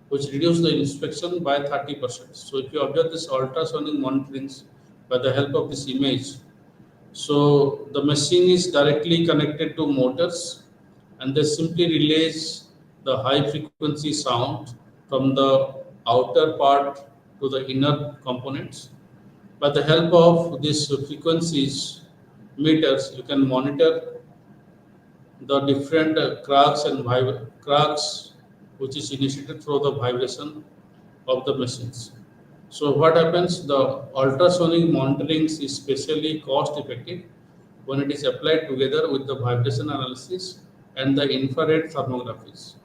which reduce the inspection by 30%. So if you observe this ultrasonic monitorings by the help of this image, so the machine is directly connected to motors and they simply relays the high frequency sound from the outer part to the inner components. By the help of these frequencies meters, you can monitor the different cracks and cracks which is initiated through the vibration of the machines. So what happens? The ultrasonic monitoring is especially cost effective when it is applied together with the vibration analysis and the infrared thermographies.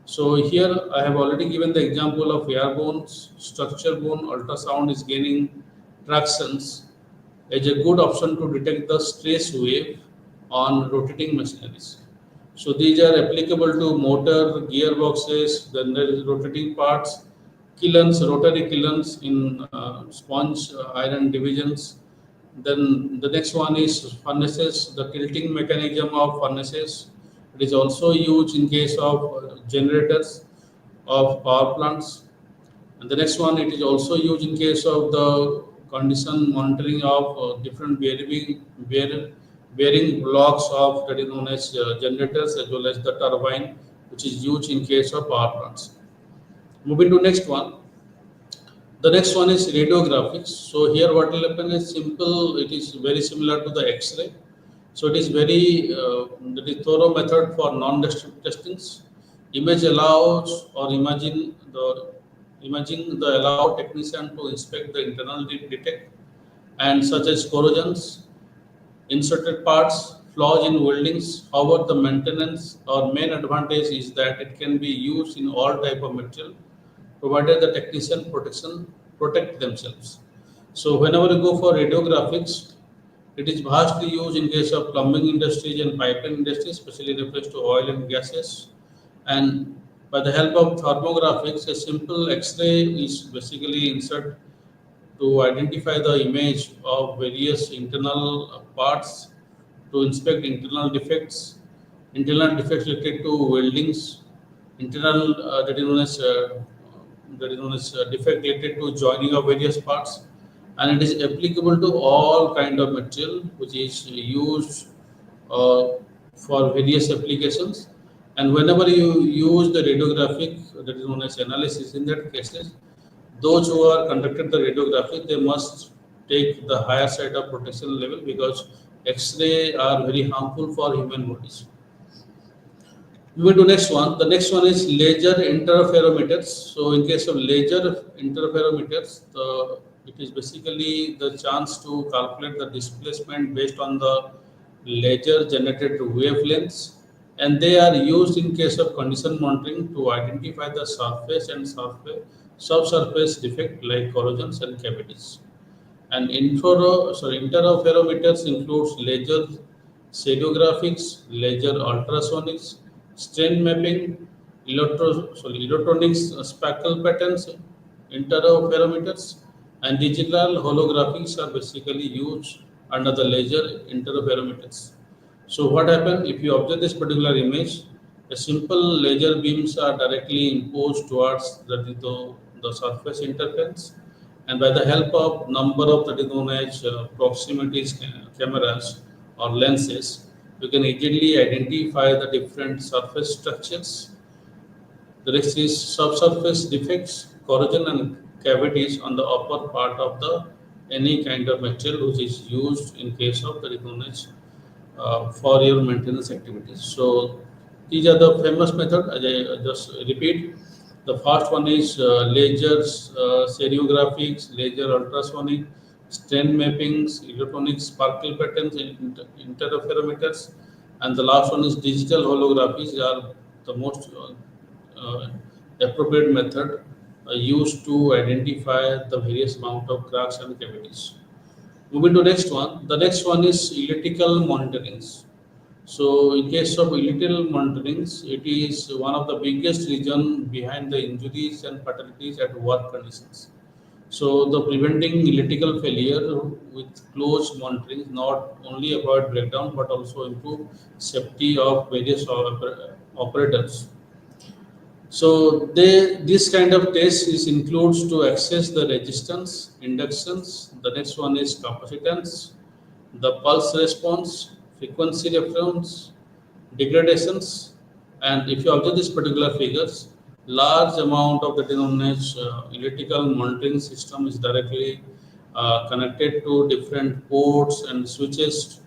So here I have already given the example of airborne structure-borne ultrasound is gaining tractions as a good option to detect the stress wave on rotating machineries. So these are applicable to motor, gearboxes, then there is rotating parts, kilns, rotary kilns in sponge iron divisions. Then the next one is furnaces, the tilting mechanism of furnaces. It is also used in case of generators of power plants. And the next one, it is also used in case of the condition monitoring of different bearing blocks of that is known as generators as well as the turbine, which is used in case of power plants. Moving to next one. The next one is radiographics. So here what will happen is simple. It is very similar to the X-ray. So it is very that is thorough method for non-destructive testings. Image allows or imaging the allow technician to inspect the internal defect and such as corrosions, inserted parts, flaws in weldings. However, the maintenance or main advantage is that it can be used in all type of material, provided the technician protect themselves. So whenever you go for radiographics, it is vastly used in case of plumbing industries and pipeline industries, especially refers to oil and gases. And by the help of thermographics, a simple X-ray is basically insert to identify the image of various internal parts, to inspect internal defects related to weldings, internal that is known as defect related to joining of various parts, and it is applicable to all kind of material which is used uh, for various applications. And whenever you use the radiographic that is known as analysis, in that cases, those who are conducted the radiography, they must take the higher side of protection level because X-ray are very harmful for human bodies. Moving to next one. The next one is laser interferometers. So in case of laser interferometers, it is basically the chance to calculate the displacement based on the laser generated wavelengths, and they are used in case of condition monitoring to identify the surface and subsurface defect like corrosions and cavities. And interferometers includes laser stereographics, laser ultrasonics, strain mapping, electronics spackle patterns, interferometers, and digital holographics are basically used under the laser interferometers. So what happens if you observe this particular image? A simple laser beams are directly imposed towards the surface interference, and by the help of number of that is known as cameras or lenses, you can easily identify the different surface structures. The next is subsurface defects, corrosion and cavities on the upper part of the any kind of material which is used in case of the recognized for your maintenance activities. So these are the famous method. As I just repeat, the first one is lasers, stereographics, laser ultrasonic, strain mappings, electronic sparkle patterns, interferometers, and the last one is digital holographies. They are the most uh, appropriate method used to identify the various amount of cracks and cavities. Moving to next one. The next one is electrical monitorings. So in case of electrical monitorings, it is one of the biggest reason behind the injuries and fatalities at work conditions. So the preventing electrical failure with close monitoring not only avoid breakdown but also improve safety of various operators. So this kind of test is includes to access the resistance, inductions. The next one is capacitance, the pulse response, frequency reference, degradations, and if you observe these particular figures, large amount of the denominated electrical monitoring system is directly connected to different ports and switches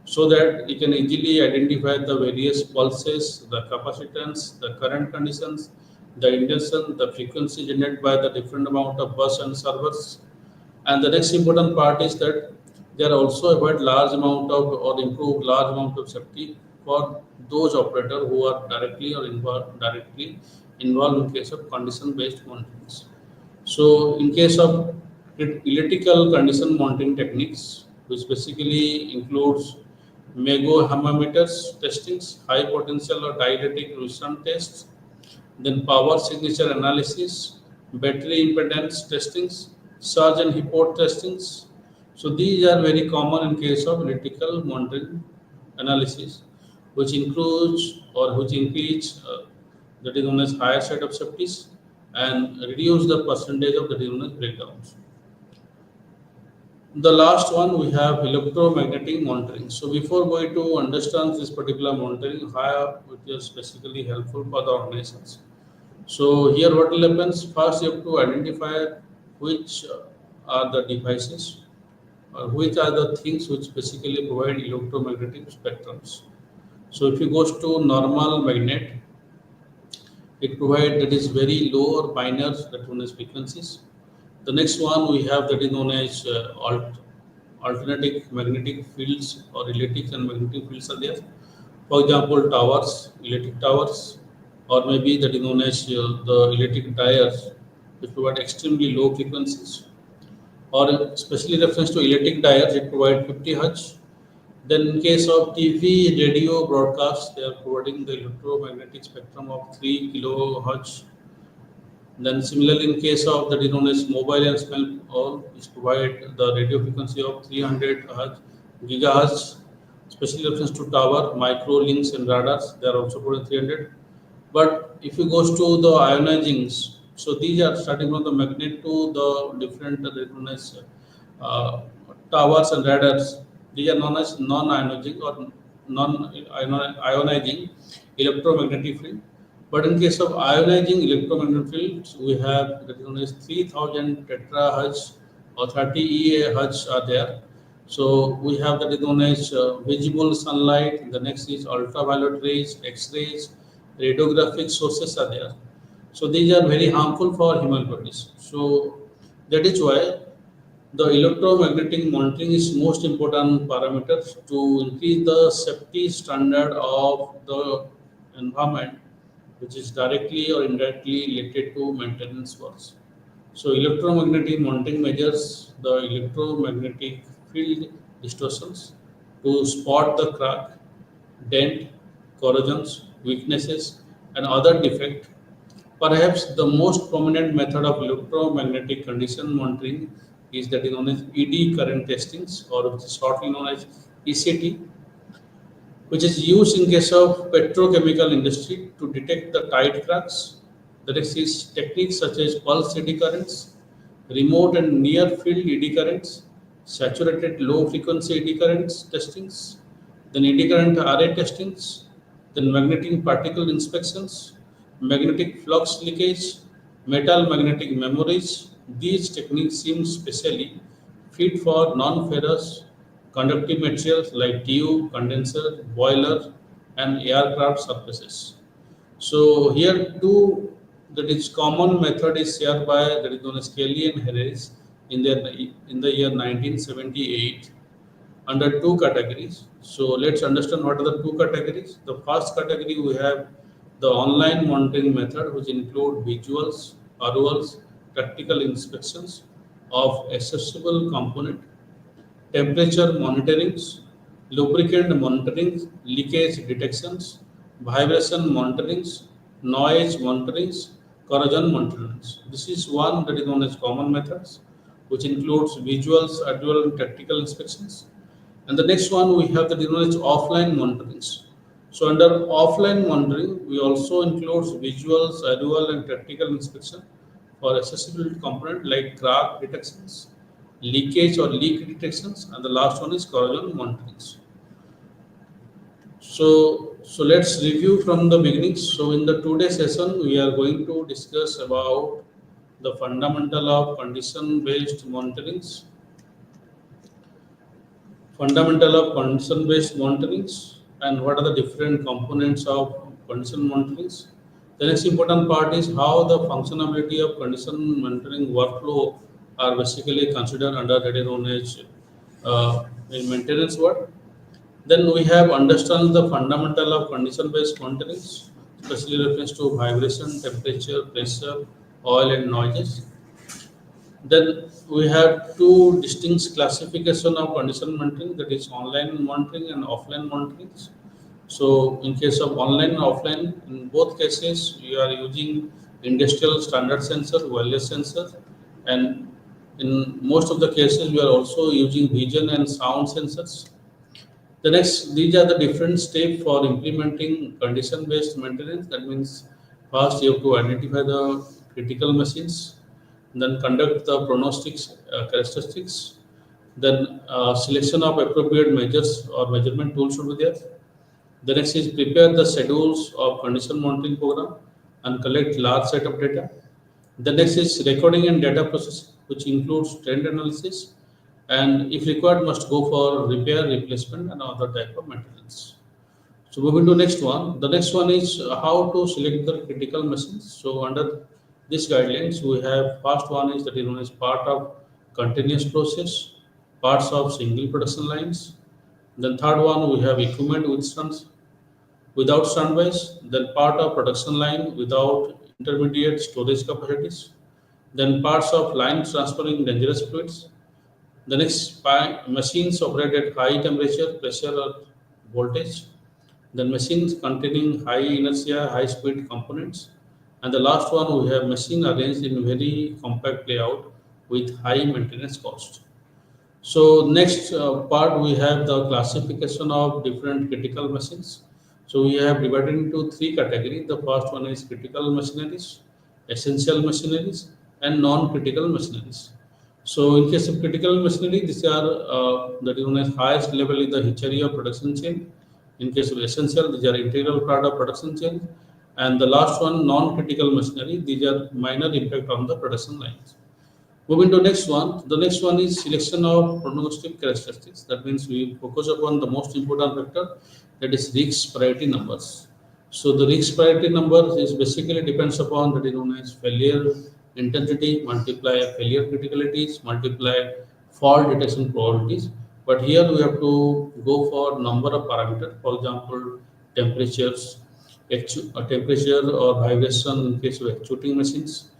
so that you can easily identify the various pulses, the capacitance, the current conditions, the induction, the frequency generated by the different amount of bus and servers. And the next important part is that they are also avoid large amount of or improve large amount of safety for those operators who are directly involved in case of condition based monitoring. So in case of electrical condition monitoring techniques, which basically includes megohammometers testings, high potential or dielectric resistance tests, then power signature analysis, battery impedance testings, surge and hypot testings. So these are very common in case of electrical monitoring analysis, which includes or which increase that is known as higher set of safeties and reduce the percentage of that is known as breakdowns. The last one we have electromagnetic monitoring. So before going to understand this particular monitoring, how it is basically helpful for the organizations. So here what will happens, first you have to identify which are the devices or which are the things which basically provide electromagnetic spectrums. So if you goes to normal magnet, it provides that is very low or minor that known as frequencies. The next one we have that is known as alternating magnetic fields or electric and magnetic fields are there. For example, towers, electric towers, or maybe that is known as the electric diodes, which provide extremely low frequencies. Or especially reference to electric diodes, it provides 50 hertz. Then in case of TV, radio broadcast, they are providing the electromagnetic spectrum of 3 kilohertz. Then similarly, in case of that is known as mobile and small all, is provide the radio frequency of 300 hertz, gigahertz, especially reference to tower, micro links and radars. They are also providing 300. But if you goes to the ionizings, so these are starting from the magnet to the different that is known as uh, towers and radars. These are known as non-ionizing or non-ionizing electromagnetic field. But in case of ionizing electromagnetic fields, we have that is known as 3000 terahertz or 30 EA are there. So we have that is known as visible sunlight. The next is ultraviolet rays, X-rays, radiographic sources are there. So these are very harmful for human bodies. So that is why the electromagnetic monitoring is most important parameter to increase the safety standard of the environment, which is directly or indirectly related to maintenance works. So electromagnetic monitoring measures the electromagnetic field distortions to spot the crack, dent, corrosions, weaknesses, and other defect. Perhaps the most prominent method of electromagnetic condition monitoring is that is known as ED current testings, or which is shortly known as ECT. which is used in case of petrochemical industry to detect the tide cracks. The next is techniques such as pulse eddy currents, remote and near field eddy currents, saturated low frequency eddy currents testings, then eddy current array testings, then magnetic particle inspections, magnetic flux leakage, metal magnetic memories. These techniques seem specially fit for non-ferrous conductive materials like tube, condenser, boiler, and aircraft surfaces. So here two that is common method is shared by that is known as Kelly and Harris in the year 1978 under two categories. So let's understand what are the two categories. The first category we have the online monitoring method, which include visuals, orals, practical inspections of accessible component, temperature monitorings, lubricant monitoring, leakage detections, vibration monitorings, noise monitorings, corrosion monitorings. This is one that is known as common methods, which includes visuals, audio, and tactical inspections. And the next one we have the known as offline monitorings. So under offline monitoring, we also includes visuals, audio, and tactical inspection for accessibility component like crack detections, leakage or leak detections, and the last one is corrosion monitorings. So let's review from the beginning. So in the today session, we are going to discuss about the fundamental of condition-based monitorings, fundamental of condition-based monitorings, and what are the different components of condition monitorings. The next important part is how the functionality of condition monitoring workflow are basically considered under that is known as in maintenance work. Then we have understand the fundamental of condition-based monitoring, especially reference to vibration, temperature, pressure, oil, and noises. Then we have two distinct classification of condition monitoring, that is online monitoring and offline monitoring. So in case of online and offline, in both cases, you are using industrial standard sensor, wireless sensor, and in most of the cases, we are also using vision and sound sensors. The next, these are the different steps for implementing condition-based maintenance. That means first you have to identify the critical machines, then conduct the prognostics characteristics, then selection of appropriate measures or measurement tools should be there. The next is prepare the schedules of condition monitoring program and collect large set of data. The next is recording and data processing, which includes trend analysis, and if required, must go for repair, replacement, and other type of maintenance. So moving to next one. The next one is how to select the critical machines. So under these guidelines, we have first one is that is known as part of continuous process, parts of single production lines. Then third one we have equipment with without standbys. Then part of production line without intermediate storage capacities. Then parts of line transferring dangerous fluids. The next machines operate at high temperature, pressure, or voltage. Then machines containing high inertia, high speed components. And the last one we have machine arranged in very compact layout with high maintenance cost. So next part we have the classification of different critical machines. So we have divided into three categories. The first one is critical machineries, essential machineries, and non-critical machineries. So in case of critical machinery, these are that is known as highest level in the history of production chain. In case of essential, these are integral part of production chain. And the last one, non-critical machinery, these are minor impact on the production lines. Moving to next one. The next one is selection of prognostic characteristics. That means we focus upon the most important factor, that is risk priority numbers. So the risk priority number is basically depends upon that is known as failure intensity multiply failure criticalities multiply fault detection probabilities. But here we have to go for number of parameters. For example, temperatures, temperature or vibration in case of extruding machines.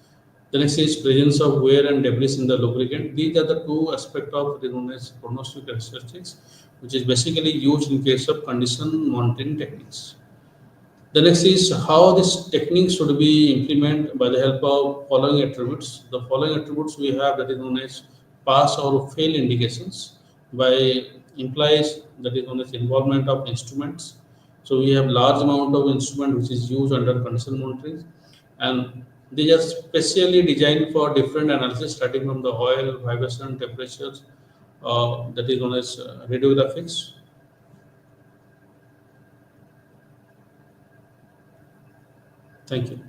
The next is presence of wear and debris in the lubricant. These are the two aspects of the known as prognostic characteristics, which is basically used in case of condition monitoring techniques. The next is how this technique should be implemented by the help of following attributes. The following attributes we have that is known as pass or fail indications by implies that is known as involvement of instruments, So we have large amount of instrument which is used under condition monitoring, and these are specially designed for different analysis starting from the oil, vibration, temperatures, that is known as radiographics. Thank you.